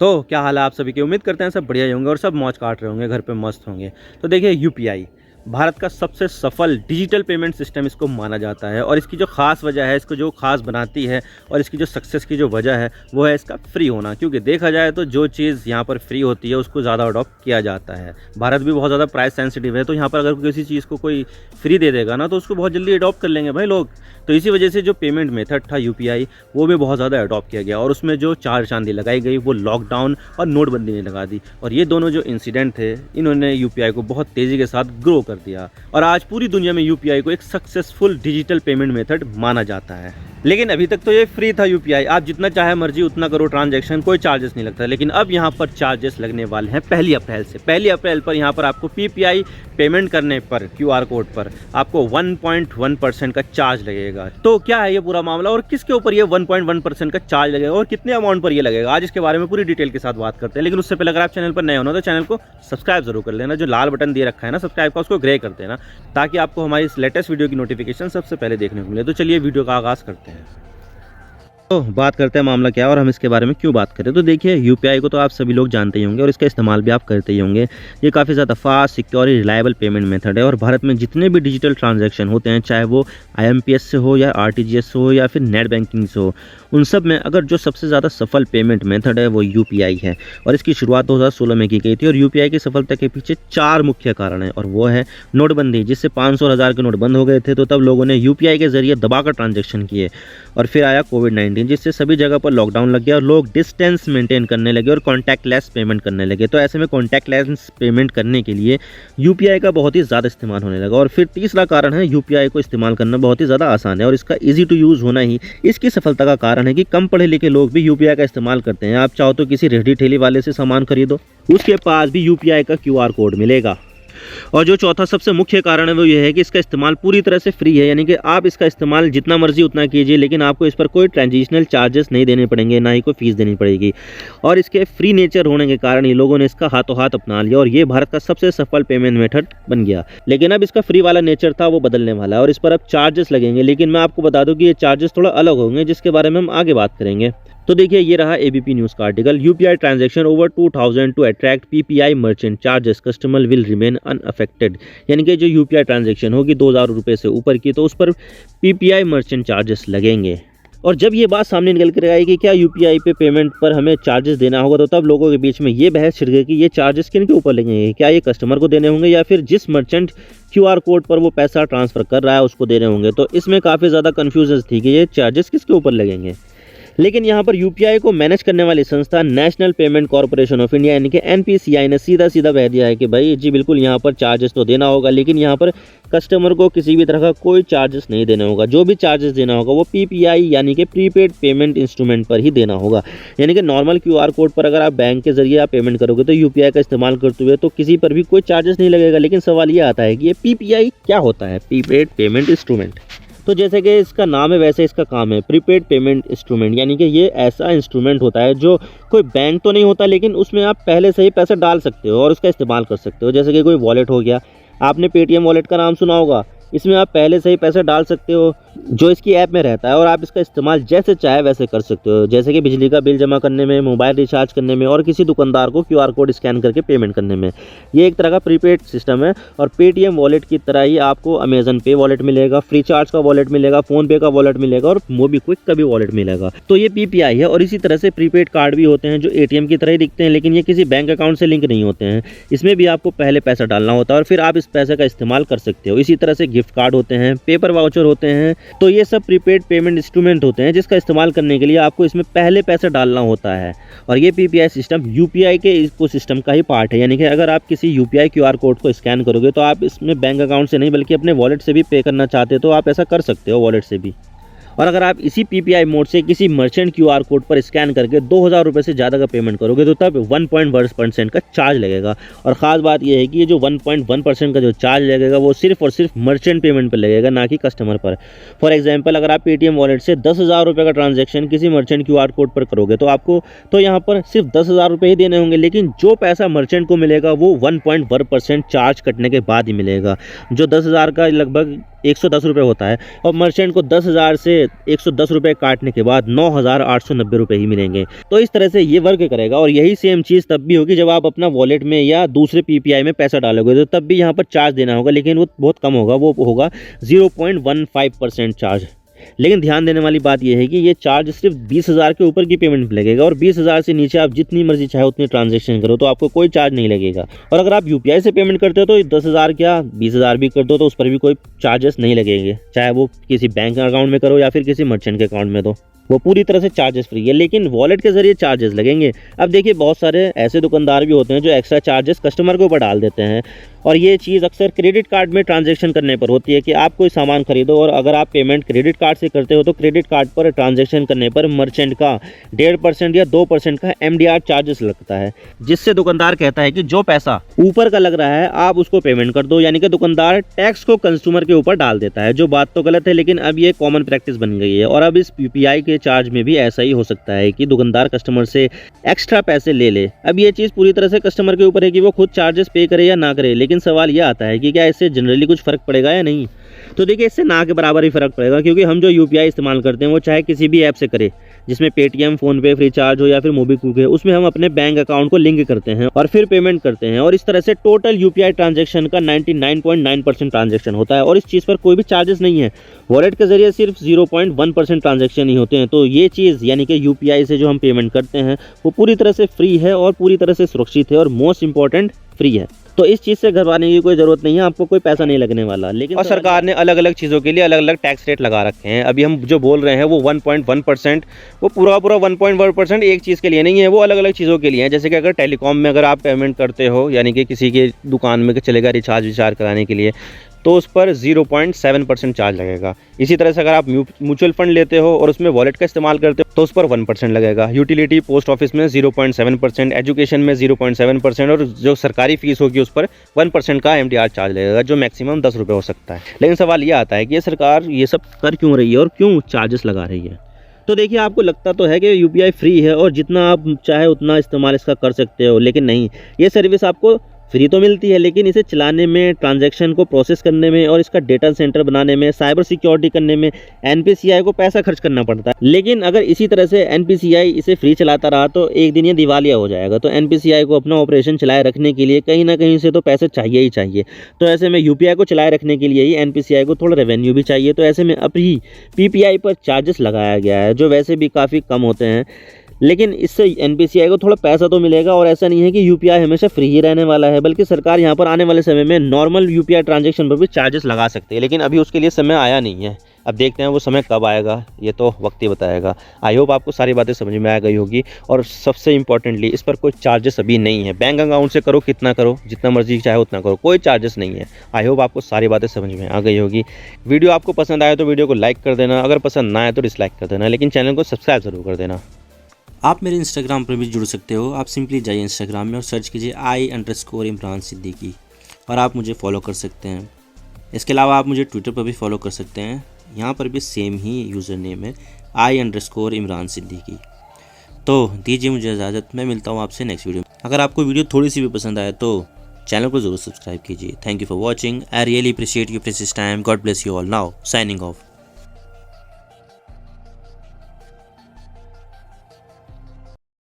तो क्या हाल है आप सभी की। उम्मीद करते हैं सब बढ़िया ही होंगे और सब मौज काट रहे होंगे, घर पे मस्त होंगे। तो देखिए यूपीआई भारत का सबसे सफल डिजिटल पेमेंट सिस्टम इसको माना जाता है और इसकी जो खास वजह है, इसको जो खास बनाती है और इसकी जो सक्सेस की जो वजह है वो है इसका फ्री होना। क्योंकि देखा जाए तो जो चीज़ यहाँ पर फ्री होती है उसको ज़्यादा अडॉप्ट किया जाता है। भारत भी बहुत ज़्यादा प्राइस सेंसिटिव है, तो यहाँ पर अगर किसी चीज़ को कोई फ्री दे देगा ना तो उसको बहुत जल्दी अडॉप्ट कर लेंगे भाई लोग। तो इसी वजह से जो पेमेंट मेथड था यूपीआई वो भी बहुत ज़्यादा अडॉप्ट किया गया और उसमें जो चार चांदी लगाई गई वो लॉकडाउन और नोटबंदी ने लगा दी। और ये दोनों जो इंसिडेंट थे इन्होंने यूपीआई को बहुत तेज़ी के साथ ग्रो कर दिया और आज पूरी दुनिया में यूपीआई को एक सक्सेसफुल डिजिटल पेमेंट मेथड माना जाता है। लेकिन अभी तक तो ये फ्री था यूपीआई, आप जितना चाहे मर्जी उतना करो ट्रांजैक्शन, कोई चार्जेस नहीं लगता। लेकिन अब यहाँ पर चार्जेस लगने वाले हैं 1 अप्रैल से। 1 अप्रैल पर यहाँ पर आपको पीपीआई पेमेंट करने पर क्यूआर कोड पर आपको 1.1% का चार्ज लगेगा। तो क्या है ये पूरा मामला और किसके ऊपर ये 1.1% का चार्ज लगेगा और कितने अमाउंट पर ये लगेगा, आज इसके बारे में पूरी डिटेल के साथ बात करते हैं। लेकिन उससे पहले अगर आप चैनल पर नए हो ना तो चैनल को सब्सक्राइब जरूर कर लेना, जो लाल बटन दिए रखा है ना सब्सक्राइब का उसको ग्रे कर देना, ताकि आपको हमारी इस लेटेस्ट वीडियो की नोटिफिकेशन सबसे पहले देखने को मिले। तो चलिए वीडियो का आगाज़ करते हैं। तो बात करते हैं मामला क्या है और हम इसके बारे में क्यों बात करें। तो देखिए यूपीआई को तो आप सभी लोग जानते ही होंगे और इसका इस्तेमाल भी आप करते ही होंगे। ये काफ़ी ज़्यादा fast, secure, reliable payment method है और भारत में जितने भी डिजिटल ट्रांजैक्शन होते हैं, चाहे वो आईएमपीएस से हो या आरटीजीएस से हो या फिर नेट बैंकिंग से हो, उन सब में अगर जो सबसे ज़्यादा सफल पेमेंट मेथड है वो यूपीआई है। और इसकी शुरुआत 2016 में की गई थी और यूपीआई की सफलता के पीछे 4 मुख्य कारण हैं और वो है नोटबंदी, जिससे 500 और 1000 के नोट बंद हो गए थे, तो तब लोगों ने यूपीआई के जरिए दबाकर ट्रांजैक्शन किए। और फिर आया कोविड-19, जिससे सभी जगह पर लॉकडाउन लग गया और लोग डिस्टेंस मेंटेन करने लगे और कॉन्टैक्टलेस पेमेंट करने लगे। तो ऐसे में कॉन्टैक्टलेस पेमेंट करने के लिए यूपीआई का बहुत ही ज़्यादा इस्तेमाल होने लगा। और फिर तीसरा कारण है यूपीआई को इस्तेमाल करना बहुत ही ज़्यादा आसान है और इसका ईजी टू यूज़ होना ही इसकी सफलता का कारण है कि कम पढ़े लिखे लोग भी यूपीआई का इस्तेमाल करते हैं। आप चाहो तो किसी रेहड़ी ठेली वाले से सामान खरीदो, उसके पास भी यूपीआई का क्यूआर कोड मिलेगा। और जो चौथा सबसे मुख्य कारण है वो ये है कि इसका इस्तेमाल पूरी तरह से फ्री है, यानी कि आप इसका इस्तेमाल जितना मर्जी उतना कीजिए, लेकिन आपको इस पर कोई ट्रांजिशनल चार्जेस नहीं देने पड़ेंगे, ना ही कोई फीस देनी पड़ेगी। और इसके फ्री नेचर होने के कारण ये लोगों ने इसका हाथों हाथ अपना लिया और ये भारत का सबसे सफल पेमेंट मेथड बन गया। लेकिन अब इसका फ्री वाला नेचर था वो बदलने वाला है और इस पर अब चार्जेस लगेंगे। लेकिन मैं आपको बता दूं कि ये चार्जेस थोड़ा अलग होंगे, जिसके बारे में हम आगे बात करेंगे। तो देखिए ये रहा एबीपी न्यूज़ का article. UPI transaction over 2000 to attract PPI merchant charges customer will remain unaffected. यानी कि जो यूपीआई ट्रांजैक्शन होगी 2000 रुपये से ऊपर की, तो उस पर पीपीआई मर्चेंट चार्जेस लगेंगे। और जब ये बात सामने निकल कर आई कि क्या यूपीआई पे पेमेंट पर हमें चार्जेस देना होगा, तो तब लोगों के बीच में ये बहस छिड़ गई कि ये चार्जेस किन के ऊपर लगेंगे, क्या ये कस्टमर को देने होंगे या फिर जिस मर्चेंट क्यूआर कोड पर वो पैसा ट्रांसफ़र कर रहा है उसको देने होंगे। तो इसमें काफ़ी ज़्यादा कन्फ्यूजन थी कि ये चार्जेस किसके ऊपर लगेंगे। लेकिन यहाँ पर यूपीआई को मैनेज करने वाली संस्था national payment corporation of India यानी कि एनपीसीआई ने सीधा कह दिया है कि भाई जी बिल्कुल यहाँ पर चार्जेस तो देना होगा, लेकिन यहाँ पर कस्टमर को किसी भी तरह का कोई चार्जेस नहीं देना होगा। जो भी चार्जेस देना होगा वो पीपीआई यानी कि प्रीपेड पेमेंट इंस्ट्रूमेंट पर ही देना होगा। यानी कि नॉर्मल क्यूआर कोड पर अगर आप बैंक के जरिए आप पेमेंट करोगे तो यूपीआई का इस्तेमाल करते हुए तो किसी पर भी कोई चार्जेस नहीं लगेगा। लेकिन सवाल ये आता है कि ये पीपीआई क्या होता है, प्रीपेड पेमेंट इंस्ट्रूमेंट। तो जैसे कि इसका नाम है वैसे इसका काम है, प्रीपेड पेमेंट इंस्ट्रूमेंट। यानी कि ये ऐसा इंस्ट्रूमेंट होता है जो कोई बैंक तो नहीं होता, लेकिन उसमें आप पहले से ही पैसा डाल सकते हो और उसका इस्तेमाल कर सकते हो। जैसे कि कोई वॉलेट हो गया, आपने पेटीएम वॉलेट का नाम सुना होगा, इसमें आप पहले से ही पैसे डाल सकते हो जो इसकी ऐप में रहता है और आप इसका इस्तेमाल जैसे चाहे वैसे कर सकते हो। जैसे कि बिजली का बिल जमा करने में, मोबाइल रिचार्ज करने में और किसी दुकानदार को क्यूआर कोड स्कैन करके पेमेंट करने में। ये एक तरह का प्रीपेड सिस्टम है और पेटीएम वॉलेट की तरह ही आपको अमेजन पे वॉलेट मिलेगा, फ्री चार्ज का वॉलेट मिलेगा, फ़ोनपे का वॉलेट मिलेगा और मोबीक्विक का भी वॉलेट मिलेगा। तो ये पीपीआई है। और इसी तरह से प्रीपेड कार्ड भी होते हैं जो एटीएम की तरह ही दिखते हैं, लेकिन ये किसी बैंक अकाउंट से लिंक नहीं होते हैं। इसमें भी आपको पहले पैसा डालना होता है और फिर आप इस पैसे का इस्तेमाल कर सकते हो। इसी तरह से गिफ्ट कार्ड होते हैं, पेपर वाउचर होते हैं। तो ये सब प्रीपेड पेमेंट इंस्ट्रूमेंट होते हैं जिसका इस्तेमाल करने के लिए आपको इसमें पहले पैसा डालना होता है। और ये पीपीआई सिस्टम यूपीआई के इकोसिस्टम का ही पार्ट है। यानी कि अगर आप किसी यूपीआई क्यूआर कोड को स्कैन करोगे तो आप इसमें बैंक अकाउंट से नहीं बल्कि अपने वॉलेट से भी पे करना चाहते हो तो आप ऐसा कर सकते हो वॉलेट से भी। और अगर आप इसी पीपीआई मोड से किसी मर्चेंट क्यूआर कोड पर स्कैन करके 2000 रुपये से ज़्यादा का पेमेंट करोगे तो तब 1.1% का चार्ज लगेगा। और ख़ास बात यह है कि ये जो 1.1% का जो चार्ज लगेगा वो सिर्फ और सिर्फ मर्चेंट पेमेंट पर लगेगा, ना कि कस्टमर पर। फॉर एग्जांपल अगर आप पेटीएम वॉलेट से 10,000 रुपये का ट्रांजैक्शन किसी मर्चेंट क्यूआर कोड पर करोगे तो आपको तो यहाँ पर सिर्फ 10,000 रुपये ही देने होंगे, लेकिन जो पैसा मर्चेंट को मिलेगा वो 1.1% चार्ज कटने के बाद ही मिलेगा। जो 10,000 का लगभग 110 रुपये होता है और मर्चेंट को 10,000 से 110 रुपये काटने के बाद 9,890 रुपये ही मिलेंगे। तो इस तरह से ये वर्क करेगा और यही सेम चीज़ तब भी होगी जब आप अपना वॉलेट में या दूसरे पीपीआई में पैसा डालोगे, तो तब भी यहाँ पर चार्ज देना होगा, लेकिन वो बहुत कम होगा, वो होगा 0.15% चार्ज। लेकिन ध्यान देने वाली बात यह है कि ये चार्ज सिर्फ 20,000 के ऊपर की पेमेंट में लगेगा और 20,000 से नीचे आप जितनी मर्जी चाहे उतनी ट्रांजैक्शन करो तो आपको कोई चार्ज नहीं लगेगा। और अगर आप यूपीआई से पेमेंट करते हो तो 10,000 क्या 20,000 भी कर दो तो उस पर भी कोई चार्जेस नहीं लगेंगे, चाहे वो किसी बैंक अकाउंट में करो या फिर किसी मर्चेंट के अकाउंट में, तो वो पूरी तरह से चार्जेस फ्री है। लेकिन वॉलेट के जरिए चार्जेस लगेंगे। अब देखिए बहुत सारे ऐसे दुकानदार भी होते हैं जो एक्स्ट्रा चार्जेस कस्टमर के ऊपर डाल देते हैं और ये चीज़ अक्सर क्रेडिट कार्ड में ट्रांजैक्शन करने पर होती है कि आप कोई सामान खरीदो और अगर आप पेमेंट क्रेडिट कार्ड से करते हो तो क्रेडिट कार्ड पर ट्रांजैक्शन करने पर मर्चेंट का 1.5% या 2% का MDR चार्जेस लगता है, जिससे दुकानदार कहता है कि जो पैसा ऊपर का लग रहा है आप उसको पेमेंट कर दो, यानी कि दुकानदार टैक्स को कंज्यूमर के ऊपर डाल देता है, जो बात तो गलत है लेकिन अब ये कॉमन प्रैक्टिस बन गई है। और अब इस यूपीआई के चार्ज में भी ऐसा ही हो सकता है कि दुकानदार कस्टमर से एक्स्ट्रा पैसे ले ले। अब ये चीज़ पूरी तरह से कस्टमर के ऊपर है कि वो खुद चार्जेस पे करे या ना करे, लेकिन सवाल ये आता है कि क्या इससे जनरली कुछ फ़र्क पड़ेगा या नहीं। तो देखिए इससे ना के बराबर ही फ़र्क पड़ेगा, क्योंकि हम जो यूपीआई इस्तेमाल करते हैं वो चाहे किसी भी ऐप से करें, जिसमें पेटीएम, फ़ोनपे, फ्रीचार्ज हो या फिर मोबीक्विक है, उसमें हम अपने बैंक अकाउंट को लिंक करते हैं और फिर पेमेंट करते हैं और इस तरह से टोटल यूपीआई ट्रांजैक्शन का 99.9% ट्रांजैक्शन होता है और इस चीज़ पर कोई भी चार्जेस नहीं है। वॉलेट के जरिए सिर्फ 0.1% ट्रांजैक्शन ही होते हैं। तो ये चीज़ यानी कि यूपीआई से जो हम पेमेंट करते हैं वो पूरी तरह से फ्री है और पूरी तरह से सुरक्षित है और मोस्ट इंपॉर्टेंट फ्री है। तो इस चीज़ से घबराने की कोई ज़रूरत नहीं है, आपको कोई पैसा नहीं लगने वाला। लेकिन और सरकार ने अलग अलग चीज़ों के लिए अलग अलग टैक्स रेट लगा रखे हैं। अभी हम जो बोल रहे हैं वो 1.1%, वो पूरा 1.1% एक चीज़ के लिए नहीं है, वो अलग अलग चीज़ों के लिए है। जैसे कि अगर टेलीकॉम में अगर आप पेमेंट करते हो, यानी कि किसी की दुकान में चलेगा रिचार्ज कराने के लिए, तो उस पर 0.7% चार्ज लगेगा। इसी तरह से अगर आप म्यूचुअल फंड लेते हो और उसमें वॉलेट का इस्तेमाल करते हो तो उस पर 1% लगेगा। यूटिलिटी पोस्ट ऑफिस में 0.7%, एजुकेशन में 0.7% और जो सरकारी फीस होगी उस पर 1% का MDR चार्ज लगेगा, जो मैक्सिमम 10 रुपये हो सकता है। लेकिन सवाल ये आता है कि ये सरकार ये सब कर क्यों रही है और क्यों चार्जेस लगा रही है। तो देखिए आपको लगता तो है कि यूपीआई फ्री है और जितना आप चाहे उतना इस्तेमाल इसका कर सकते हो, लेकिन नहीं, ये सर्विस आपको फ्री तो मिलती है लेकिन इसे चलाने में, ट्रांजैक्शन को प्रोसेस करने में और इसका डेटा सेंटर बनाने में, साइबर सिक्योरिटी करने में एनपीसीआई को पैसा खर्च करना पड़ता है। लेकिन अगर इसी तरह से एनपीसीआई इसे फ्री चलाता रहा तो एक दिन ये दिवालिया हो जाएगा। तो एनपीसीआई को अपना ऑपरेशन चलाए रखने के लिए कहीं ना कहीं से तो पैसे चाहिए ही चाहिए। तो ऐसे में यूपीआई को चलाए रखने के लिए ही एनपीसीआई को थोड़ा रेवेन्यू भी चाहिए। तो ऐसे में अभी पीपीआई पर चार्जेस लगाया गया है जो वैसे भी काफ़ी कम होते हैं, लेकिन इससे एनपीसीआई को थोड़ा पैसा तो मिलेगा। और ऐसा नहीं है कि यूपीआई हमेशा फ्री ही रहने वाला है, बल्कि सरकार यहाँ पर आने वाले समय में नॉर्मल यूपीआई ट्रांजैक्शन पर भी चार्जेस लगा सकते हैं, लेकिन अभी उसके लिए समय आया नहीं है। अब देखते हैं वो समय कब आएगा, ये तो वक्त ही बताएगा। आई होप आपको सारी बातें समझ में आ गई होगी और सबसे इंपॉर्टेंटली इस पर कोई चार्जेस अभी नहीं है। बैंक अकाउंट से करो कितना करो, जितना मर्जी चाहे उतना करो, कोई चार्जेस नहीं है। आई होप आपको सारी बातें समझ में आ गई होगी। वीडियो आपको पसंद आए तो वीडियो को लाइक कर देना, अगर पसंद ना आए तो डिसलाइक कर देना, लेकिन चैनल को सब्सक्राइब जरूर कर देना। आप मेरे इंस्टाग्राम पर भी जुड़ सकते हो। आप सिंपली जाइए इंस्टाग्राम में और सर्च कीजिए I_इमरान सिद्दीकी और आप मुझे फॉलो कर सकते हैं। इसके अलावा आप मुझे ट्विटर पर भी फॉलो कर सकते हैं, यहाँ पर भी सेम ही यूज़र नेम है I_इमरान सिद्दीकी। तो दीजिए मुझे इजाज़त, मैं मिलता हूँ आपसे नेक्स्ट वीडियो में। अगर आपको वीडियो थोड़ी सी भी पसंद आए तो चैनल को ज़रूर सब्सक्राइब कीजिए। Thank you for watching. I really appreciate your precious time. God bless you all. Now signing off.